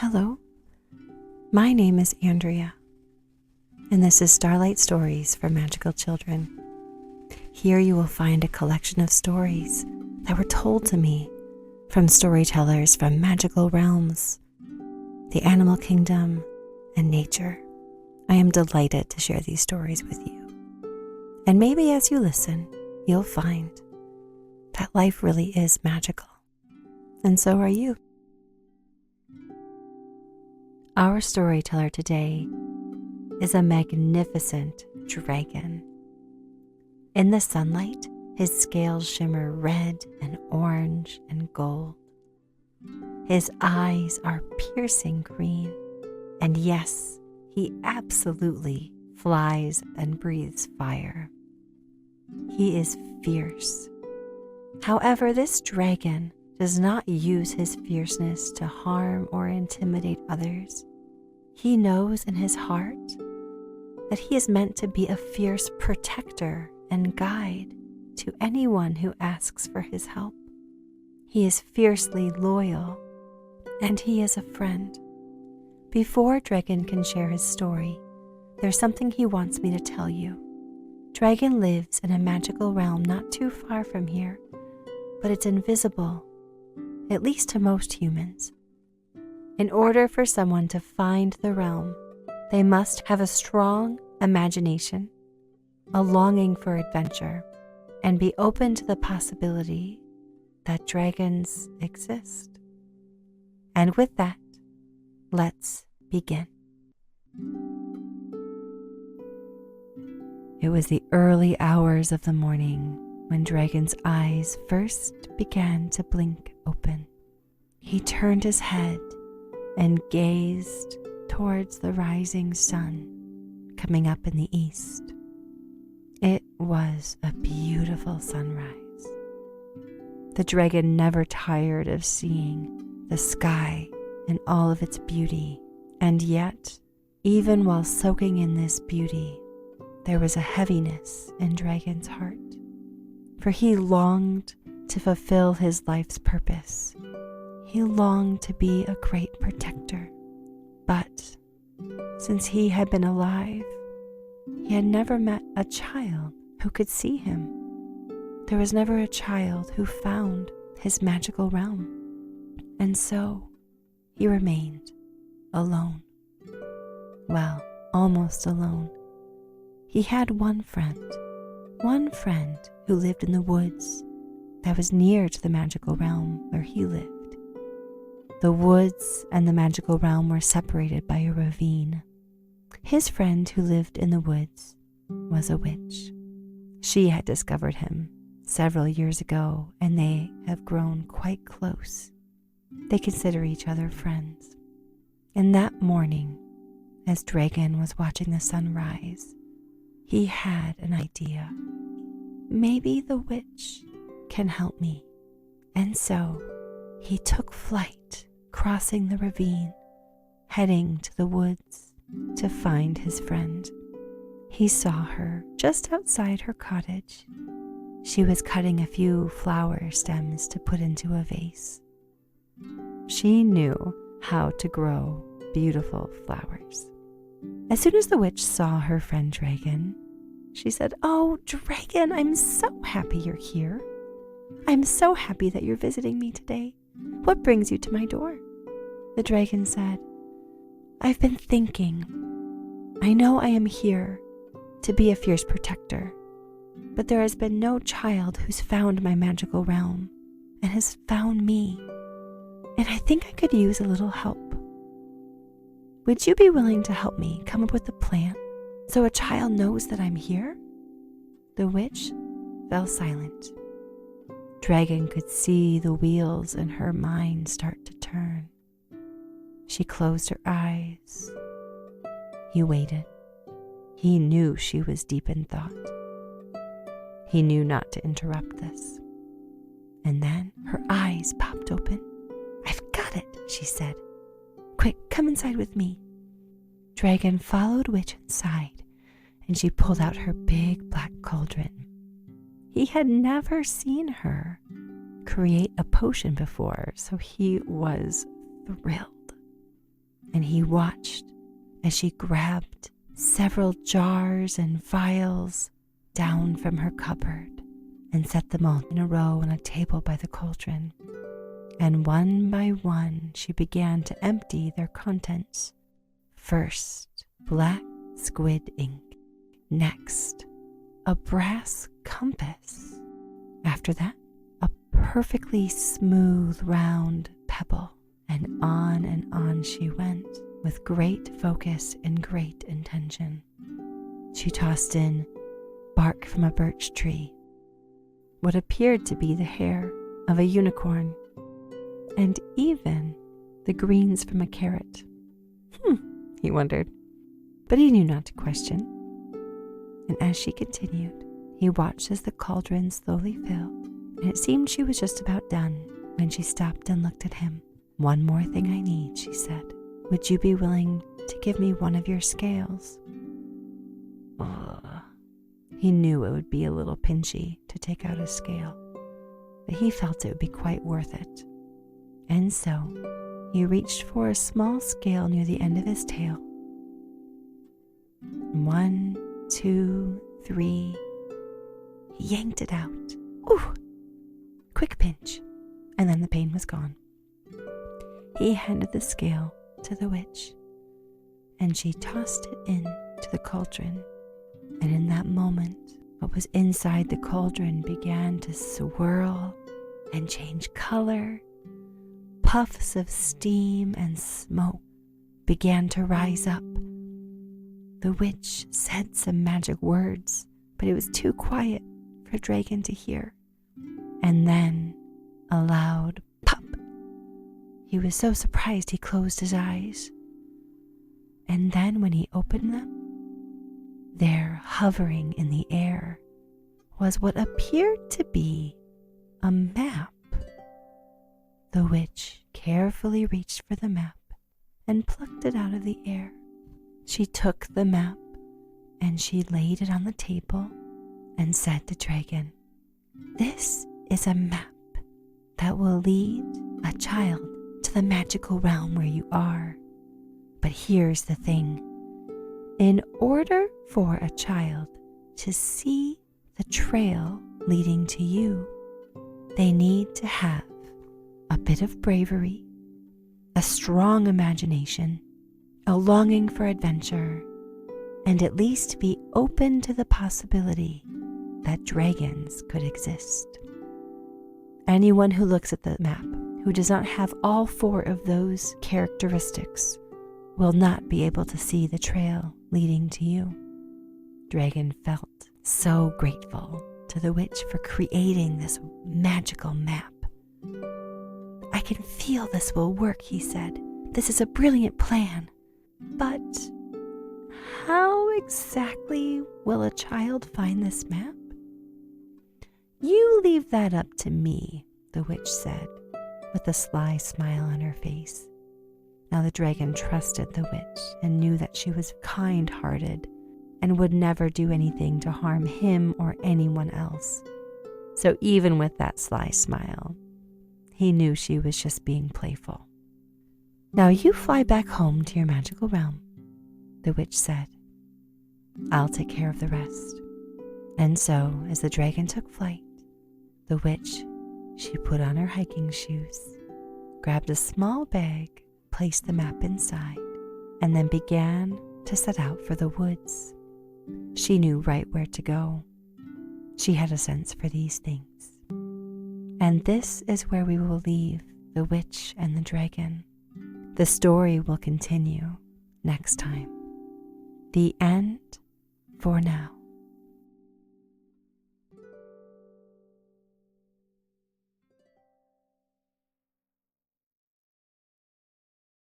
Hello, my name is Andrea, and this is Starlight Stories for Magical Children. Here you will find a collection of stories that were told to me from storytellers from magical realms, the animal kingdom, and nature. I am delighted to share these stories with you. And maybe as you listen, you'll find that life really is magical, and so are you. Our storyteller today is a magnificent dragon. In the sunlight, his scales shimmer red and orange and gold. His eyes are piercing green, and yes, he absolutely flies and breathes fire. He is fierce. However, this dragon does not use his fierceness to harm or intimidate others. He knows in his heart that he is meant to be a fierce protector and guide to anyone who asks for his help. He is fiercely loyal, and he is a friend. Before Dragon can share his story, there's something he wants me to tell you. Dragon lives in a magical realm not too far from here, but it's invisible, at least to most humans. In order for someone to find the realm, they must have a strong imagination, a longing for adventure, and be open to the possibility that dragons exist. And with that, let's begin. It was the early hours of the morning when Dragon's eyes first began to blink open. He turned his head and gazed towards the rising sun coming up in the east. It was a beautiful sunrise. The dragon never tired of seeing the sky in all of its beauty, and yet, even while soaking in this beauty, there was a heaviness in Dragon's heart, for he longed to fulfill his life's purpose. He longed to be a great protector, but since he had been alive, he had never met a child who could see him. There was never a child who found his magical realm, and so he remained alone. Well, almost alone. He had one friend who lived in the woods that was near to the magical realm where he lived. The woods and the magical realm were separated by a ravine. His friend who lived in the woods was a witch. She had discovered him several years ago, and they have grown quite close. They consider each other friends. And that morning, as Dragon was watching the sun rise, he had an idea. Maybe the witch can help me. And so he took flight, crossing the ravine, heading to the woods to find his friend. He saw her just outside her cottage. She was cutting a few flower stems to put into a vase. She knew how to grow beautiful flowers. As soon as the witch saw her friend Dragon, she said, "Oh, Dragon, I'm so happy you're here. I'm so happy that you're visiting me today. What brings you to my door?" The dragon said, "I've been thinking. I know I am here to be a fierce protector, but there has been no child who's found my magical realm and has found me, and I think I could use a little help. Would you be willing to help me come up with a plan so a child knows that I'm here?" The witch fell silent. Dragon could see the wheels in her mind start to turn. She closed her eyes. He waited. He knew she was deep in thought. He knew not to interrupt this. And then her eyes popped open. "I've got it," she said. "Quick, come inside with me." Dragon followed Witch inside, and she pulled out her big black cauldron. He had never seen her create a potion before, so he was thrilled. and he watched as she grabbed several jars and vials down from her cupboard and set them all in a row on a table by the cauldron. And one by one, she began to empty their contents. First, black squid ink. Next, a brass compass. After that, a perfectly smooth round pebble. And on she went with great focus and great intention. She tossed in bark from a birch tree, what appeared to be the hair of a unicorn, and even the greens from a carrot. He wondered, but he knew not to question. And as she continued, he watched as the cauldron slowly filled, and it seemed she was just about done when she stopped and looked at him. "One more thing I need," she said. "Would you be willing to give me one of your scales?" He knew it would be a little pinchy to take out a scale, but he felt it would be quite worth it. And so he reached for a small scale near the end of his tail. 1, 2, 3. He yanked it out. Ooh! Quick pinch, and then the pain was gone. He handed the scale to the witch, and she tossed it into the cauldron. And in that moment, what was inside the cauldron began to swirl and change color. Puffs of steam and smoke began to rise up. The witch said some magic words, but it was too quiet for Dragon to hear. And then a loud pop. He was so surprised he closed his eyes. And then when he opened them, there, hovering in the air, was what appeared to be a map. The witch carefully reached for the map and plucked it out of the air. She took the map and she laid it on the table and said to Dragon, "This is a map that will lead a child to the magical realm where you are. But here's the thing. In order for a child to see the trail leading to you, they need to have a bit of bravery, a strong imagination, a longing for adventure, and at least be open to the possibility that dragons could exist. Anyone who looks at the map who does not have all 4 of those characteristics will not be able to see the trail leading to you." Dragon felt so grateful to the witch for creating this magical map. "I can feel this will work," he said. "This is a brilliant plan. But how exactly will a child find this map?" "You leave that up to me," the witch said, with a sly smile on her face. Now the dragon trusted the witch and knew that she was kind-hearted and would never do anything to harm him or anyone else. So even with that sly smile, he knew she was just being playful. "Now you fly back home to your magical realm," the witch said. "I'll take care of the rest." And so, as the dragon took flight, the witch, she put on her hiking shoes, grabbed a small bag, placed the map inside, and then began to set out for the woods. She knew right where to go. She had a sense for these things. And this is where we will leave the witch and the dragon. The story will continue next time. The end for now.